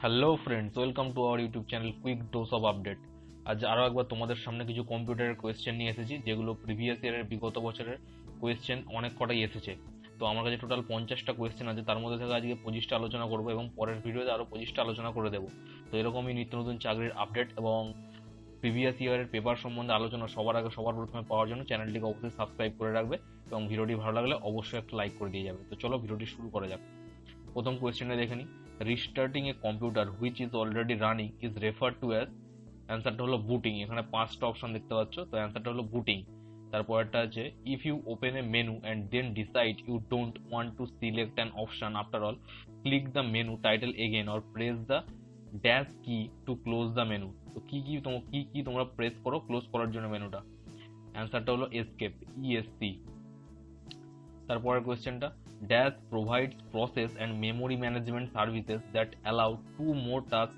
Hello friends, welcome to our YouTube channel quick dose of update. আজ আরও একবার তোমাদের সামনে কিছু কম্পিউটারের কোয়েশ্চেন নিয়ে এসেছি, যেগুলো প্রিভিয়াস ইয়ারের বিগত বছরের কোয়েশ্চেন অনেক কটাই এসেছে। তো আমার কাছে টোটাল 50টা কোয়েশ্চেন আছে, তার মধ্যে থেকে আজকে 25টা আলোচনা করবো এবং পরের ভিডিওতে আরও 25টা আলোচনা করে দেবো। তো এরকমই নিত্য নতুন চাকরির আপডেট এবং প্রিভিয়াস ইয়ারের পেপার সম্বন্ধে আলোচনা সবার আগে সবার প্রথমে পাওয়ার জন্য চ্যানেলটিকে অবশ্যই সাবস্ক্রাইব করে রাখবে এবং ভিডিওটি ভালো লাগলে অবশ্যই একটা লাইক করে দিয়ে যাবে। তো চলো ভিডিওটি শুরু করা যাক। প্রথম কোয়েশ্চেনটা দেখে নিই। Restarting a computer which is already running is referred to as, অ্যান্সারটা হলো বুটিং। এখানে 5টা অপশন দেখতে পাচ্ছ, তো অ্যান্সারটা হলো বুটিং। তারপরটা আছে if you open a menu and then decide you don't want to select an option after all, click the menu title again or press the dash key to close the menu. তো কি তোমরা press করো close করার জন্য মেনুটা? অ্যান্সারটা হলো escape, ESC. তারপরের কোয়েশ্চেনটা, dash provides process and memory management services that allow to more task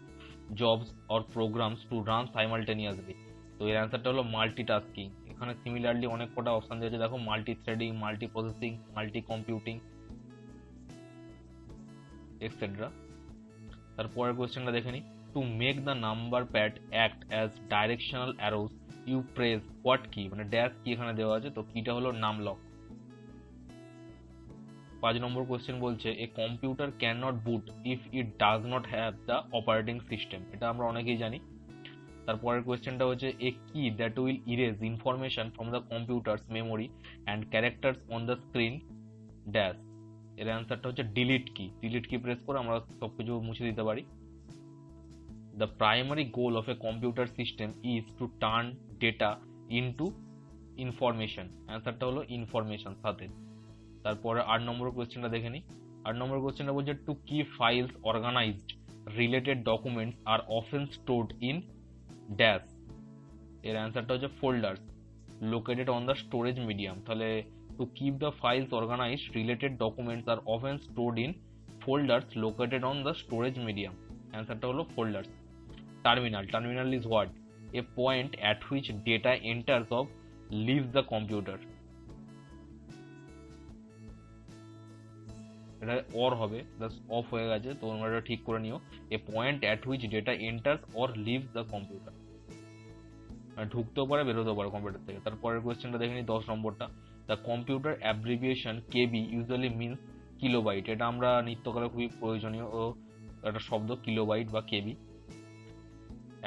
jobs or programs to run simultaneously. তো এর অ্যান্সারটা হলো মাল্টিটাস্কিং। এখানে সিমিলারলি অনেক কটা অপশন দিয়েছে, দেখো multi threading, multi processing, multi computing etcetera. তারপরের কোয়েশ্চেনটা দেখে নিই। To make the number pad act as directional arrows you press what key, মানে ড্যাশ কি এখানে দেওয়া আছে, তো কিটা হলো নামলক। 5 নম্বর কোয়েশ্চেন বলছে a computer can not boot if it does not have the operating system. এটা আমরা অনেকেই জানি। তারপরের কোয়েশ্চেনটা হচ্ছে a key that will erase information from the computer's memory and characters on the screen dash. এর অ্যান্সারটা হচ্ছে ডিলিট কি। ডিলিট কি প্রেস করে আমরা সবকিছু মুছে দিতে পারি। The primary goal of a computer system is to turn data into information. অ্যান্সারটা হলো ইনফরমেশন সাথে। তারপরে 8 নম্বর কোয়েশ্চেনটা দেখে নিই। 8 নম্বর কোয়েশ্চেনটা বলছে to keep files organized related documents are often stored in dash. এর অ্যান্সারটা হচ্ছে folders located on the storage medium. তাহলে to keep the files organized related documents are often stored in folders located on the storage medium. অ্যান্সারটা হলো folders. Terminal, terminal is what? A point at which data enters of leaves the computer. এটা or হবে, of হয়ে গেছে, তো তোমরা এটা ঠিক করে নিও। A point at which data enters or leaves the computer, ঢুকতেও পারে বেরোতেও পারে কম্পিউটার থেকে। তারপরের কোয়েশ্চেনটা দেখে নিই 10 নম্বরটা। The computer abbreviation KB usually means kilobyte. এটা আমরা নিত্যকালে খুবই প্রয়োজনীয় ও একটা শব্দ, কিলোবাইট বা কেবি।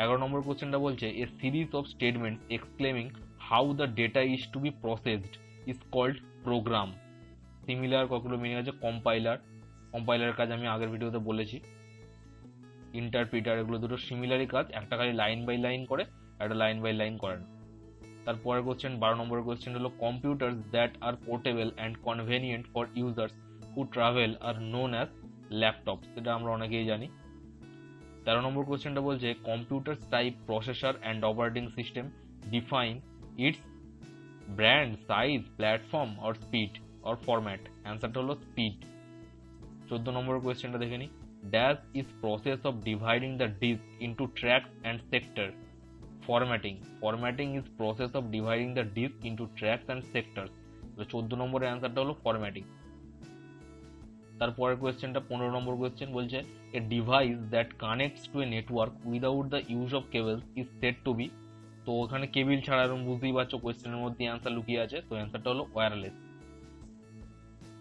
11 নম্বর কোয়েশ্চেনটা বলছে a series of statements exclaiming how the data is to be processed is called program. Similar কতগুলো মিনিং আছে, কম্পাইলার কাজ আমি আগের ভিডিওতে বলেছি, ইন্টারপ্রিটার, এগুলো দুটো সিমিলারই কাজ, একটা খালি লাইন বাই লাইন করে, একটা লাইন বাই লাইন করে না। তারপরের কোশ্চেন 12 নম্বরের কোশ্চেন হলো computer that are portable and convenient for users who travel are known as laptop. সেটা আমরা অনেকেই জানি। 13 নম্বর কোশ্চেনটা বলছে computer type processor and operating system define its brand, size, platform or speed or format. অ্যান্সারটা হলো স্পিড। 14 নম্বর কোয়েশ্চেনটা দেখে নিই। Dash is process of dividing the disk into tracks and sectors. Formatting is process of dividing the disk into tracks and sectors. তো 14 নম্বরের অ্যান্সারটা হলো ফরম্যাটিং। তারপরের কোয়েশ্চেনটা 15 নম্বর কোয়েশ্চেন বলছে a device that connects to a network without the use of cables is said to be. তো ওখানে কেবিল ছাড়া, এবং বুঝতেই পারছো কোয়েশ্চেনের মধ্যে অ্যান্সার লুকিয়ে আছে, তো অ্যান্সারটা হলো ওয়্যারলেস।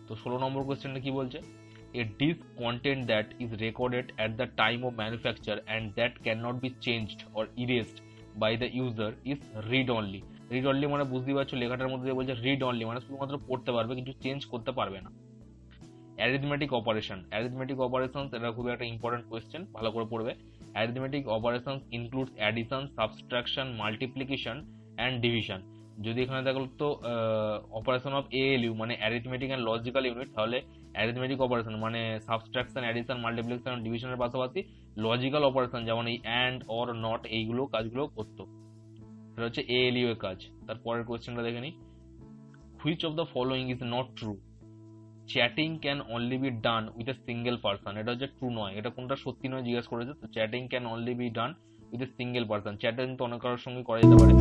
তো 16 নম্বর কোয়েশ্চেনটা কি বলছে? A disk content that is recorded at the time of manufacture and that can not be changed or erased by the user is read only. Read only মানে বুঝতেই পারছো, লেখাটার মধ্যে বলছে রিড অনলি মানে শুধুমাত্র পড়তে পারবে কিন্তু চেঞ্জ করতে পারবে না। অ্যারিথমেটিক অপারেশন, এটা খুবই একটা ইম্পর্টেন্ট কোয়েশ্চেন, ভালো করে পড়বে। Arithmetic operations includes addition, subtraction, multiplication and division. যদি এখানে দেখো তো অপারেশন অফ এএলইউ মানে অ্যারিথমেটিক অ্যান্ড লজিক্যাল ইউনিট, তাহলে অ্যারিথমেটিক অপারেশন মানে সাবট্রাকশন, অ্যাডিশন, মাল্টিপ্লিকেশন, ডিভিশনের পাশাপাশি লজিক্যাল অপারেশন যেমন এই অ্যান্ড অর নট, এইগুলো কাজগুলো করতো। সেটা হচ্ছে এএলইউ এর কাজ। তারপরের কোয়েশ্চেনটা দেখে নিই। Which of the following is not true? Chatting can only be done with a single person. এটা হচ্ছে ট্রু নয়, এটা কোনটা সত্যি নয় জিজ্ঞেস করেছে। তো chatting can only be done with a single person, chatting তো অনেক কারোর সঙ্গে করা যেতে পারে,